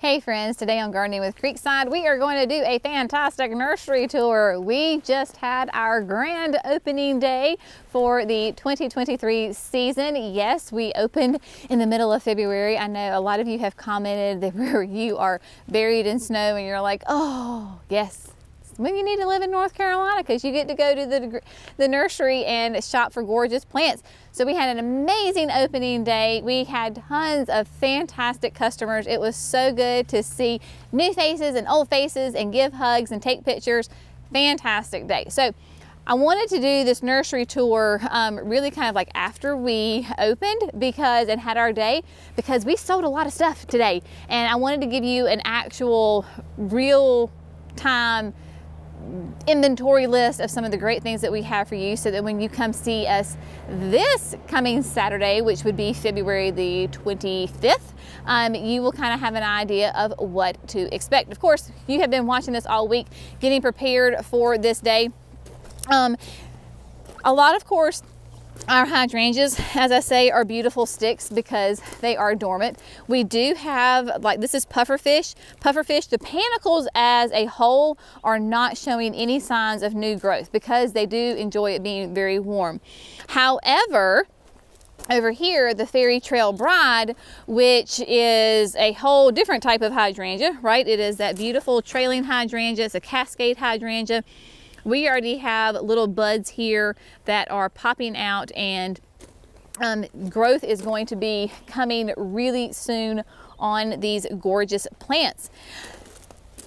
Hey friends, today on Gardening with Creekside, we are going to do a fantastic nursery tour. We just had our grand opening day for the 2023 season. Yes, we opened in the middle of February. I know a lot of you have commented that where you are buried in snow and you're like, oh, yes. When you need to live in North Carolina because you get to go to the nursery and shop for gorgeous plants. So we had an amazing opening day. We had tons of fantastic customers. It was so good to see new faces and old faces and give hugs and take pictures. Fantastic day. So I wanted to do this nursery tour really kind of like after we opened and had our day, because we sold a lot of stuff today. And I wanted to give you an actual real time inventory list of some of the great things that we have for you, so that when you come see us this coming Saturday, which would be February the 25th, you will kind of have an idea of what to expect. Of course, you have been watching this all week, getting prepared for this day. A lot, of course, our hydrangeas, as I say, are beautiful sticks because they are dormant. We do have, like, this is pufferfish. Pufferfish, the panicles as a whole are not showing any signs of new growth because they do enjoy it being very warm. However, over here, the Fairy Trail Bride, which is a whole different type of hydrangea, right? It is that beautiful trailing hydrangea. It's a Cascade Hydrangea. We already have little buds here that are popping out, and growth is going to be coming really soon on these gorgeous plants.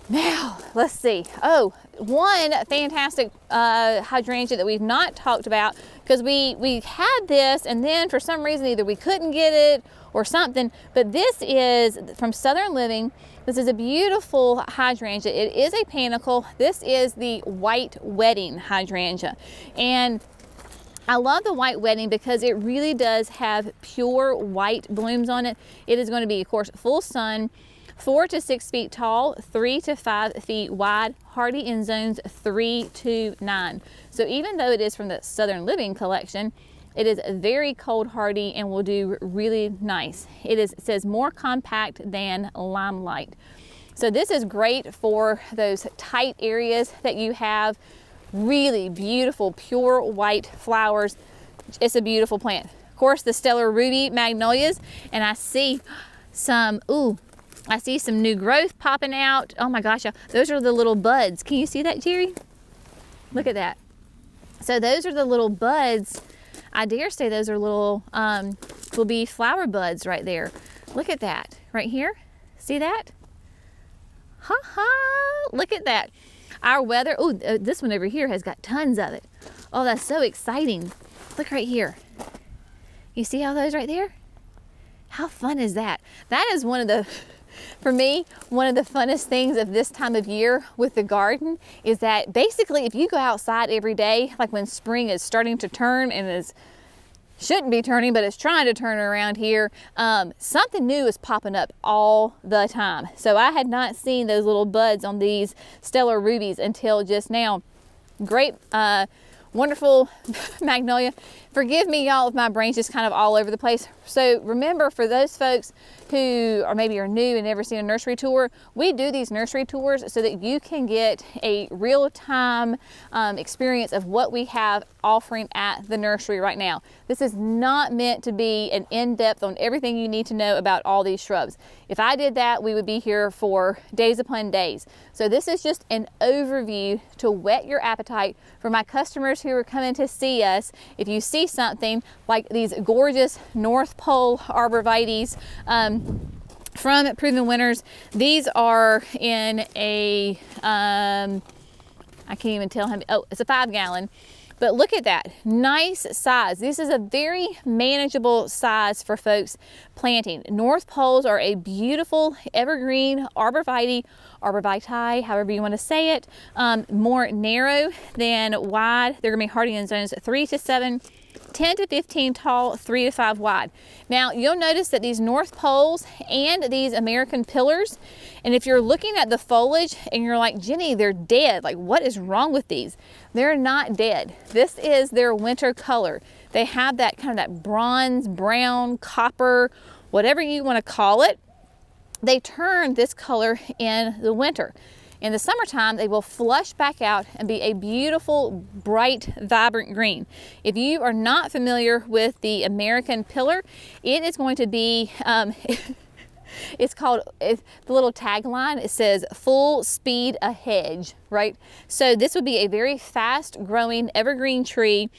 Now, let's see. Oh, one fantastic hydrangea that we've not talked about, because we had this and then for some reason either we couldn't get it or something, but this is from Southern Living. This is a beautiful hydrangea. It is a panicle. This is the white wedding hydrangea. And I love the white wedding because it really does have pure white blooms on it. It is going to be, of course, full sun, 4 to 6 feet tall, 3 to 5 feet wide, hardy in zones 3 to 9. So even though it is from the Southern Living collection, it is very cold hardy and will do really nice. It says more compact than limelight. So this is great for those tight areas that you have. Really beautiful, pure white flowers. It's a beautiful plant. Of course, the Stellar Ruby Magnolias, and I see some, I see some new growth popping out. Oh my gosh, those are the little buds. Can you see that, Jerry? Look at that. So those are the little buds. I dare say those are little, will be flower buds right there. Look at that, right here. See that? Ha ha, look at that. Our weather, this one over here has got tons of it. Oh, that's so exciting. Look right here. You see all those right there? How fun is that? That is one of the, for me, one of the funnest things of this time of year with the garden is that basically if you go outside every day, like when spring is starting to turn and shouldn't be turning, but it's trying to turn around here, something new is popping up all the time. So I had not seen those little buds on these Stellar Rubies until just now. Great, wonderful Magnolia. Forgive me, y'all, if my brain's just kind of all over the place. So remember, for those folks who are maybe are new and never seen a nursery tour, we do these nursery tours so that you can get a real-time experience of what we have offering at the nursery right now. This is not meant to be an in-depth on everything you need to know about all these shrubs. If I did that, we would be here for days upon days. So this is just an overview to whet your appetite for my customers who are coming to see us. If you see something like these gorgeous North Pole Arborvitaes from Proven Winners, these are in a, I can't even tell him, it's a 5-gallon. But look at that, nice size. This is a very manageable size for folks planting. North Poles are a beautiful evergreen Arborvitae, however you want to say it, more narrow than wide. They're gonna be hardy in zones 3 to 7, 10 to 15 tall, 3 to 5 wide. Now you'll notice that these North Poles and these American Pillars, and if you're looking at the foliage and you're like, Jenny, they're dead, like what is wrong with these? They're not dead. This is their winter color. They have that kind of that bronze, brown, copper, whatever you want to call it. they turn this color in the winter. In the summertime, they will flush back out and be a beautiful, bright, vibrant green. If you are not familiar with the American pillar, it is going to be, the little tagline, it says, full speed ahead, right? So this would be a very fast growing evergreen tree.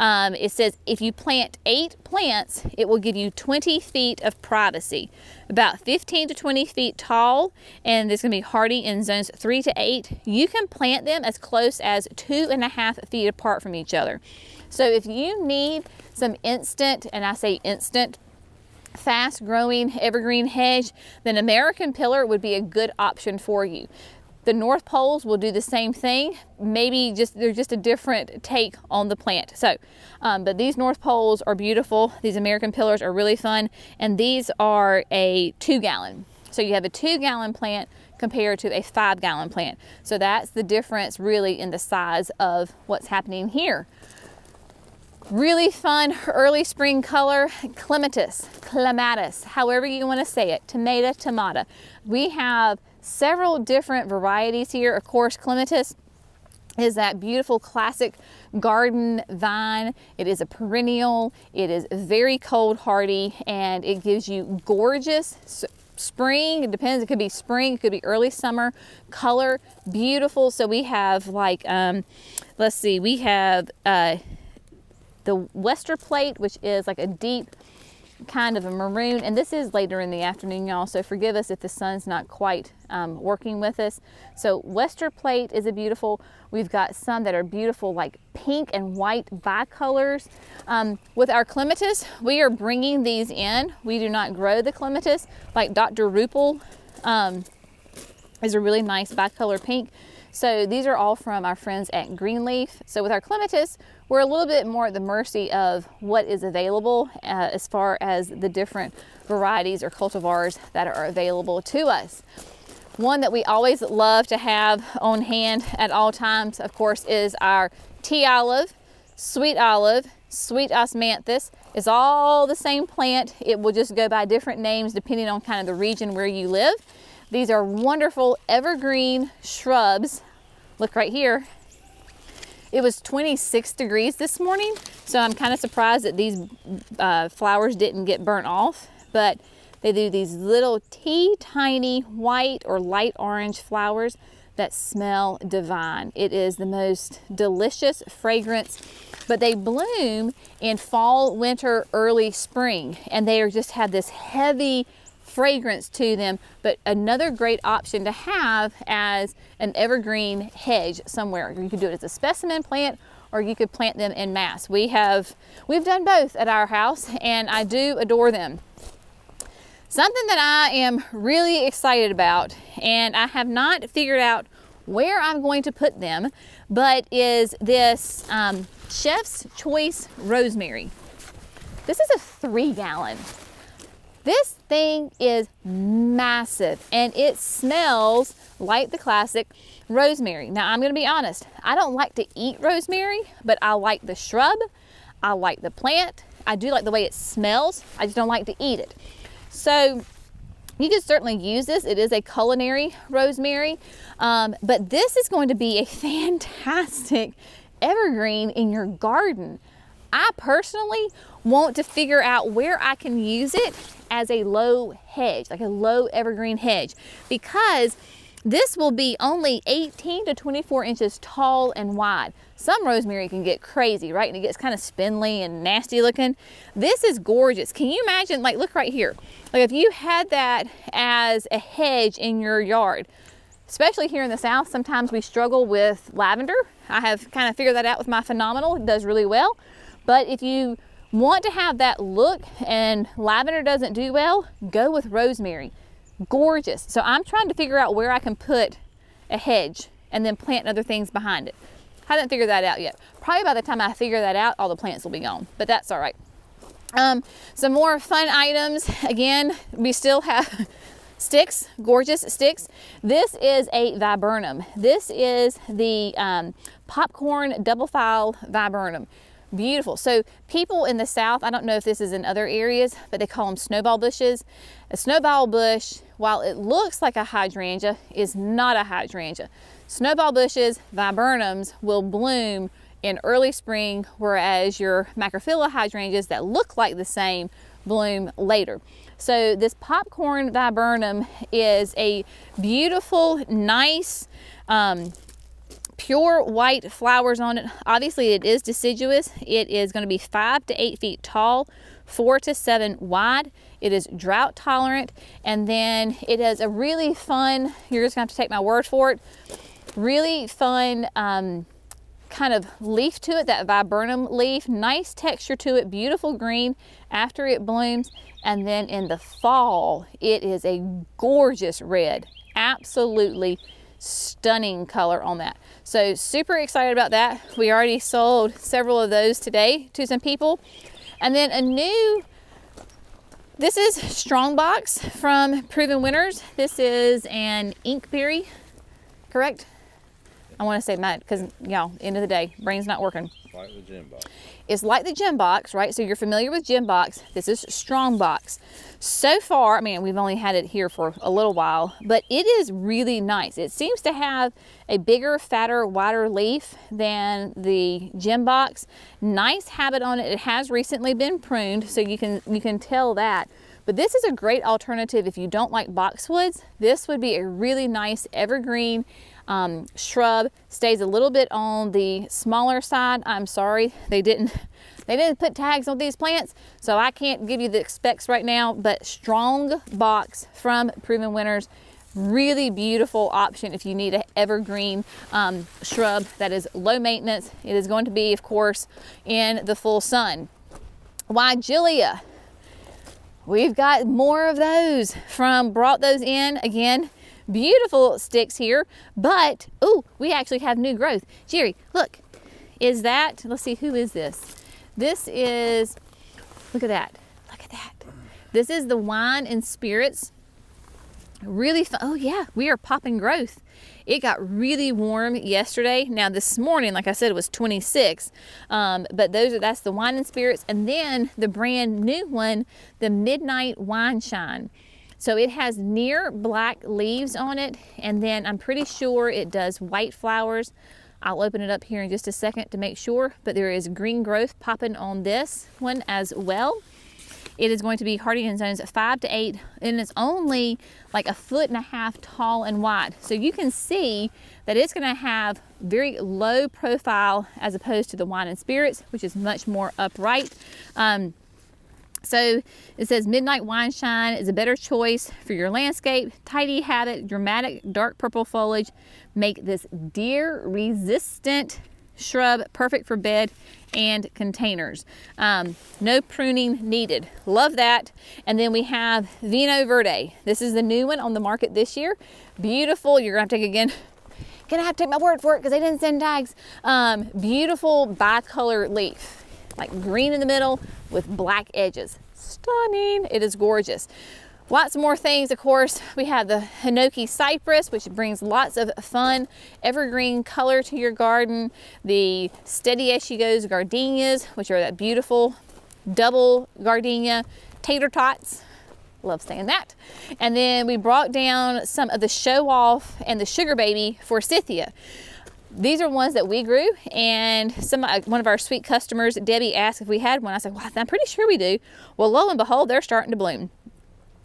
It says if you plant 8 plants, it will give you 20 feet of privacy, about 15 to 20 feet tall, and there's going to be hardy in zones 3 to 8. You can plant them as close as 2.5 feet apart from each other. So if you need some instant, and I say instant, fast growing evergreen hedge, then American pillar would be a good option for you. The North Poles will do the same thing. Maybe they're just a different take on the plant. So, but these North Poles are beautiful. These American pillars are really fun. And these are a 2-gallon. So you have a 2-gallon plant compared to a 5-gallon plant. So that's the difference really in the size of what's happening here. Really fun early spring color, Clematis, however you want to say it, tomato. We have several different varieties here. Of course, Clematis is that beautiful classic garden vine. It is a perennial. It is very cold hardy, and it gives you gorgeous spring. It depends. It could be spring. It could be early summer color. Beautiful. So we have like, let's see, we have the Wester plate, which is like a deep kind of a maroon, and this is later in the afternoon, y'all, so forgive us if the sun's not quite working with us. So Wester plate is a beautiful. We've got some that are beautiful like pink and white bicolors. With our Clematis, we are bringing these in. We do not grow the Clematis. Like Dr. Rupel is a really nice bicolor pink. So these are all from our friends at Greenleaf. So with our Clematis, we're a little bit more at the mercy of what is available as far as the different varieties or cultivars that are available to us. One that we always love to have on hand at all times, of course, is our tea olive, sweet osmanthus. It's all the same plant. It will just go by different names depending on kind of the region where you live. These are wonderful evergreen shrubs. Look right here. It was 26 degrees this morning, so I'm kind of surprised that these flowers didn't get burnt off, but they do these little tiny white or light orange flowers that smell divine. It is the most delicious fragrance, but they bloom in fall, winter, early spring, and they are just have this heavy fragrance to them, but another great option to have as an evergreen hedge somewhere. You could do it as a specimen plant, or you could plant them en masse. We've done both at our house, and I do adore them. Something that I am really excited about, and I have not figured out where I'm going to put them, but is this Chef's Choice Rosemary. This is a 3-gallon. This thing is massive, and it smells like the classic rosemary. Now, I'm going to be honest. I don't like to eat rosemary, but I like the shrub. I like the plant. I do like the way it smells. I just don't like to eat it. So you can certainly use this. It is a culinary rosemary, but this is going to be a fantastic evergreen in your garden. I personally want to figure out where I can use it as a low hedge, like a low evergreen hedge, because this will be only 18 to 24 inches tall and wide. Some rosemary can get crazy, right? And it gets kind of spindly and nasty looking. This is gorgeous. Can you imagine, like, look right here. Like if you had that as a hedge in your yard, especially here in the South, sometimes we struggle with lavender. I have kind of figured that out with my Phenomenal. It does really well. But if you want to have that look and lavender doesn't do well, go with rosemary. Gorgeous. So I'm trying to figure out where I can put a hedge and then plant other things behind it. Haven't figured that out yet. Probably by the time I figure that out, all the plants will be gone, but that's all right. Some more fun items. Again, we still have sticks, gorgeous sticks. This is a viburnum. This is the popcorn double file viburnum. Beautiful. So people in the South, I don't know if this is in other areas, but they call them snowball bushes. A snowball bush while it looks like a hydrangea, is not a hydrangea. Snowball bushes, viburnums, will bloom in early spring, whereas your macrophylla hydrangeas that look like the same bloom later. So this popcorn viburnum is a beautiful, nice, pure white flowers on it. Obviously it is deciduous. It is going to be 5 to 8 feet tall, 4 to 7 wide. It is drought tolerant, and then it has a really fun, you're just gonna have to take my word for it, really fun kind of leaf to it, that viburnum leaf. Nice texture to it, beautiful green after it blooms, and then in the fall it is a gorgeous red. Absolutely stunning color on that. So super excited about that. We already sold several of those today to some people. And then a new, this is Strongbox from Proven Winners. This is an inkberry, correct? I want to say that because, y'all, end of the day, brain's not working. Like the gem box. It's like the gem box, right? So you're familiar with gem box. This is Strongbox. So far, I mean, we've only had it here for a little while, but it is really nice. It seems to have a bigger, fatter, wider leaf than the gem box. Nice habit on it. It has recently been pruned, so you can tell that. But this is a great alternative if you don't like boxwoods. This would be a really nice evergreen shrub. Stays a little bit on the smaller side. I'm sorry, they didn't put tags on these plants, so I can't give you the specs right now, but Strongbox from Proven Winners, really beautiful option if you need an evergreen shrub that is low maintenance. It is going to be, of course, in the full sun. Weigelia, we've got more of those brought those in again. Beautiful sticks here, but oh, we actually have new growth. Jerry, look, is that, let's see, who is this? This is, look at that, look at that. This is the Wine and Spirits. Really fun. Oh yeah, we are popping growth. It got really warm yesterday. Now this morning, like I said, it was 26, but that's the Wine and Spirits, and then the brand new one, the Midnight Wine Shine. So it has near black leaves on it, and then I'm pretty sure it does white flowers. I'll open it up here in just a second to make sure, but there is green growth popping on this one as well. It is going to be hardy in zones 5 to 8, and it's only like 1.5 feet tall and wide. So you can see that it's going to have very low profile as opposed to the Wine and Spirits, which is much more upright. So it says Midnight Wine Shine is a better choice for your landscape. Tidy habit, dramatic dark purple foliage make this deer resistant shrub perfect for bed and containers. No pruning needed. Love that. And then we have Vino Verde. This is the new one on the market this year. Beautiful. You're gonna have to take again. Gonna have to take my word for it because they didn't send tags. Beautiful bicolor leaf, like green in the middle with black edges. Stunning. It is gorgeous. Lots more things, of course. We have the Hinoki cypress, which brings lots of fun evergreen color to your garden. The steady as she goes gardenias, which are that beautiful double gardenia. Tater tots, love saying that. And then we brought down some of the show off and the sugar baby forsythia. These are ones that we grew, and one of our sweet customers, Debbie, asked if we had one. I said, well, I'm pretty sure we do. Well, lo and behold, they're starting to bloom.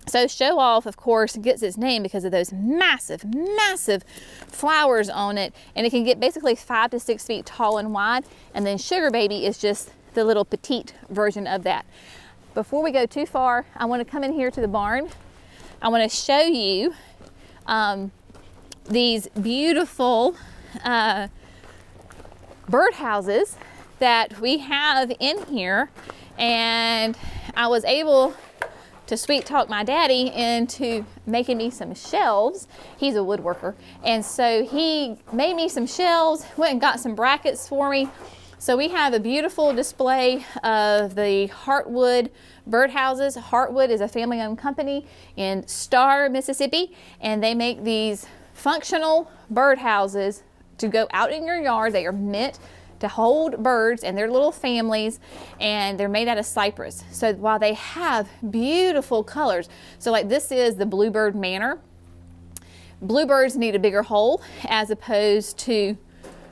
So show off, of course, gets its name because of those massive, massive flowers on it, and it can get basically 5 to 6 feet tall and wide. And then sugar baby is just the little petite version of that. Before we go too far, I want to come in here to the barn. I want to show you these beautiful birdhouses that we have in here, and I was able to sweet talk my daddy into making me some shelves. He's a woodworker, and so he made me some shelves, went and got some brackets for me. So we have a beautiful display of the Heartwood Birdhouses. Heartwood is a family-owned company in Star, Mississippi, and they make these functional birdhouses to go out in your yard. They are meant to hold birds and their little families, and they're made out of cypress. So while they have beautiful colors, so like this is the Bluebird Manor. Bluebirds need a bigger hole as opposed to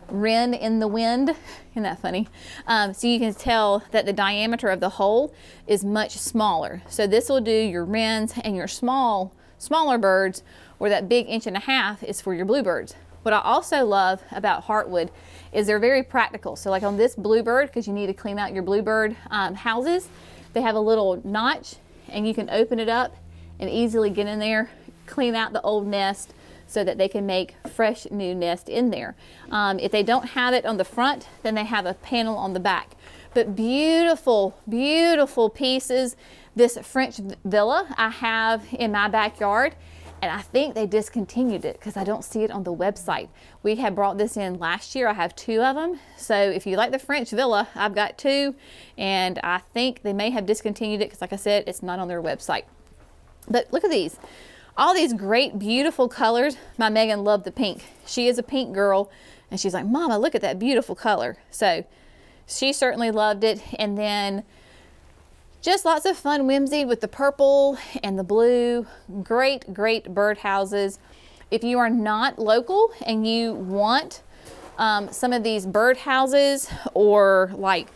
wren in the wind. Isn't that funny? So you can tell that the diameter of the hole is much smaller. So this will do your wrens and your smaller birds, where that big 1.5 inches is for your bluebirds. What I also love about Heartwood is they're very practical. So like on this bluebird, because you need to clean out your bluebird houses, they have a little notch and you can open it up and easily get in there, clean out the old nest so that they can make fresh new nest in there. If they don't have it on the front, then they have a panel on the back. But beautiful, beautiful pieces. This French villa I have in my backyard, and I think they discontinued it because I don't see it on the website. We had brought this in last year. I have 2 of them. So if you like the French villa, I've got 2, and I think they may have discontinued it because, like I said, it's not on their website. But look at these. All these great, beautiful colors. My Megan loved the pink. She is a pink girl, and she's like, Mama, look at that beautiful color. So she certainly loved it. And then just lots of fun whimsy with the purple and the blue. Great, great birdhouses. If you are not local and you want some of these birdhouses, or like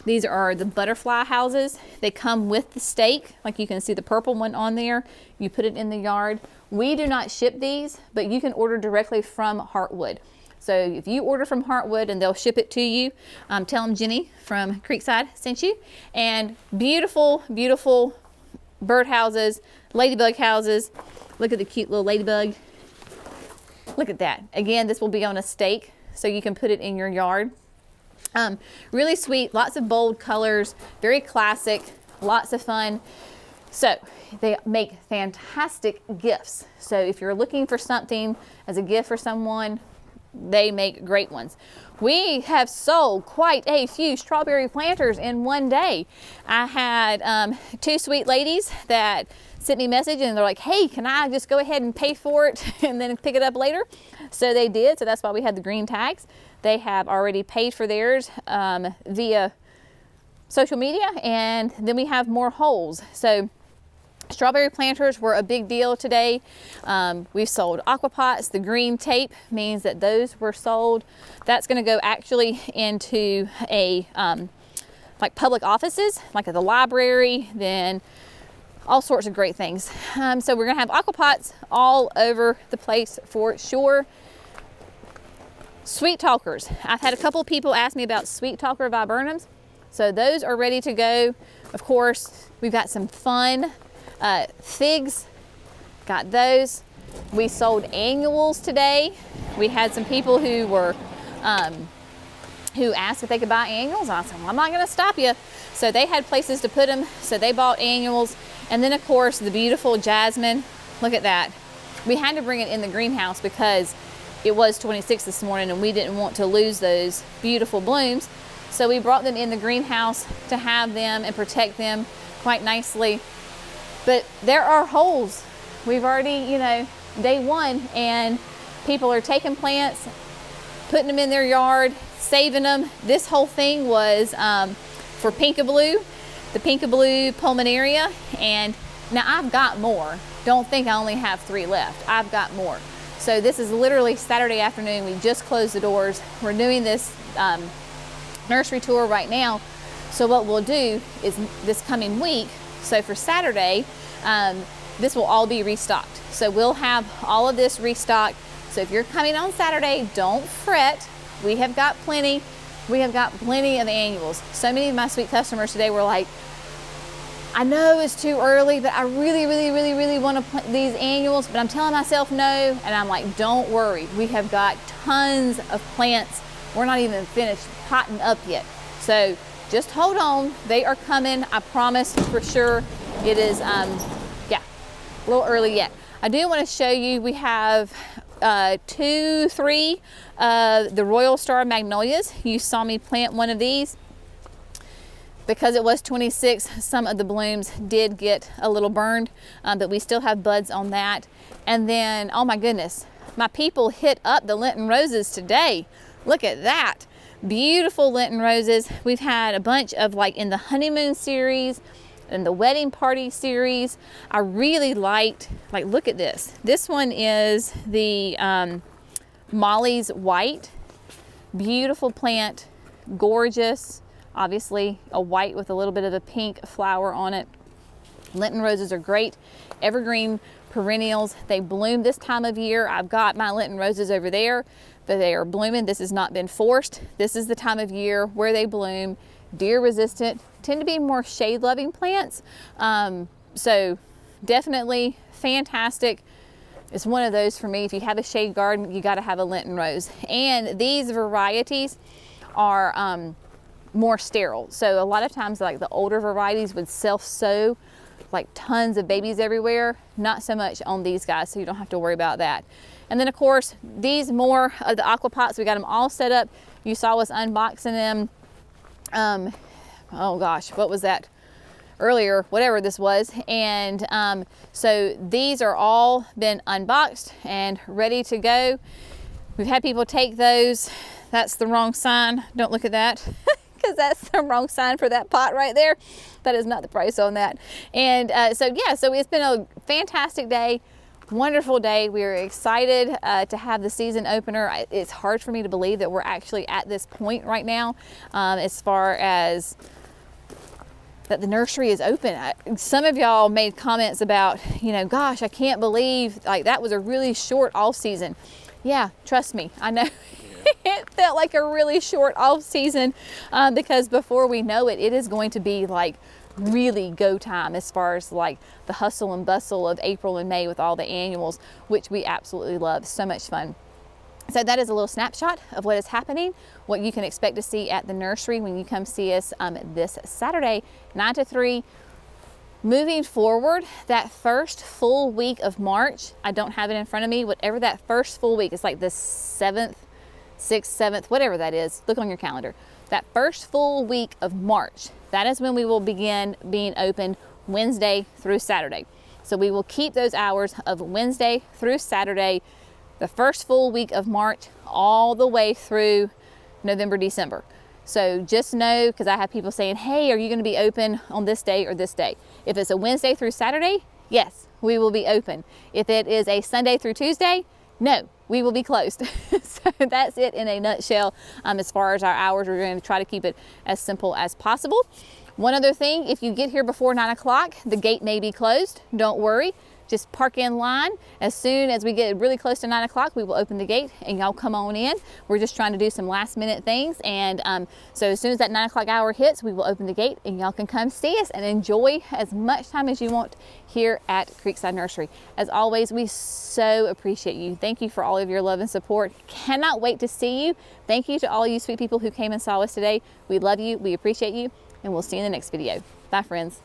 these are the butterfly houses, they come with the stake. Like you can see the purple one on there. You put it in the yard. We do not ship these, but you can order directly from Heartwood. So if you order from Heartwood and they'll ship it to you, tell them Jenny from Creekside sent you. And beautiful, beautiful birdhouses, ladybug houses. Look at the cute little ladybug. Look at that. Again, this will be on a stake, so you can put it in your yard. Really sweet, lots of bold colors, very classic, lots of fun. So they make fantastic gifts. So if you're looking for something as a gift for someone, they make great ones. We have sold quite a few strawberry planters in one day. I had 2 sweet ladies that sent me a message and they're like, hey, can I just go ahead and pay for it and then pick it up later? So they did. So that's why we had the green tags. They have already paid for theirs via social media, and then we have more holes. So strawberry planters were a big deal today. We've sold aquapots. The green tape means that those were sold. That's going to go actually into a like public offices, like at the library, then all sorts of great things. So we're going to have aquapots all over the place for sure. Sweet talkers. I've had a couple of people ask me about sweet talker viburnums. So those are ready to go. Of course, we've got some fun figs, got those. We sold annuals today. We had some people who were who asked if they could buy annuals. I said, well, I'm not going to stop you. So they had places to put them, so they bought annuals. And then of course the beautiful jasmine. Look at that. We had to bring it in the greenhouse because it was 26 this morning and we didn't want to lose those beautiful blooms. So we brought them in the greenhouse to have them and protect them quite nicely. But there are holes. We've already, you know, day 1, and people are taking plants, putting them in their yard, saving them. This whole thing was for Pinkaboo, the Pinkaboo pulmonaria. And now I've got more. Don't think I only have 3 left. I've got more. So this is literally Saturday afternoon. We just closed the doors. We're doing this nursery tour right now. So what we'll do is this coming week, so for Saturday, this will all be restocked. So we'll have all of this restocked. So if you're coming on Saturday, don't fret. We have got plenty. We have got plenty of annuals. So many of my sweet customers today were like, I know it's too early, but I really want to plant these annuals, but I'm telling myself no. And I'm like, don't worry. We have got tons of plants. We're not even finished potting up yet. So just hold on. They are coming. I promise for sure. It is, yeah, a little early yet. I do want to show you, we have 2, 3 the Royal Star Magnolias. You saw me plant one of these. Because it was 26, some of the blooms did get a little burned, but we still have buds on that. And then, oh my goodness, my people hit up the Lenten Roses today. Look at that. Beautiful Lenten Roses. We've had a bunch of like in the honeymoon series and the wedding party series. I really liked, like, look at this. This one is the Molly's White. Beautiful plant, gorgeous. Obviously a white with a little bit of a pink flower on it. Lenten Roses are great. Evergreen perennials. They bloom this time of year. I've got my Lenten Roses over there, but they are blooming. This has not been forced. This is the time of year where they bloom. Deer resistant, tend to be more shade loving plants. So definitely fantastic. It's one of those for me. If you have a shade garden, you got to have a Lenten Rose. And these varieties are more sterile. So a lot of times like the older varieties would self-sow like tons of babies everywhere. Not so much on these guys, so you don't have to worry about that. And then of course, these more of the aquapots, we got them all set up. You saw us unboxing them. Oh gosh, what was that earlier, whatever this was. And so these are all been unboxed and ready to go. We've had people take those. That's the wrong sign. Don't look at that. Because that's the wrong sign for that pot right there. That is not the price on that. And so yeah, so it's been a fantastic day, wonderful day. We are excited to have the season opener. It's hard for me to believe that we're actually at this point right now, as far as that the nursery is open. Some of y'all made comments about, you know, gosh, I can't believe like that was a really short off season. Yeah, trust me, I know. It felt like a really short off season because before we know it, it is going to be like really go time as far as like the hustle and bustle of April and May with all the annuals, which we absolutely love. So much fun. So that is a little snapshot of what is happening, what you can expect to see at the nursery when you come see us this Saturday, 9 to 3. Moving forward, that first full week of March, I don't have it in front of me, whatever that first full week, it's like the 7th, 6th, 7th, whatever that is, look on your calendar. That first full week of March, that is when we will begin being open Wednesday through Saturday. So we will keep those hours of Wednesday through Saturday, the first full week of March, all the way through November, December. So just know, because I have people saying, hey, are you going to be open on this day or this day? If it's a Wednesday through Saturday, yes, we will be open. If it is a Sunday through Tuesday, no, we will be closed. So that's it in a nutshell. As far as our hours, we're going to try to keep it as simple as possible. One other thing, if you get here before 9 o'clock, the gate may be closed. Don't worry. Just park in line. As soon as we get really close to 9 o'clock, we will open the gate and y'all come on in. We're just trying to do some last minute things. And so as soon as that 9 o'clock hour hits, we will open the gate and y'all can come see us and enjoy as much time as you want here at Creekside Nursery. As always, we so appreciate you. Thank you for all of your love and support. Cannot wait to see you. Thank you to all you sweet people who came and saw us today. We love you, we appreciate you, and we'll see you in the next video. Bye, friends.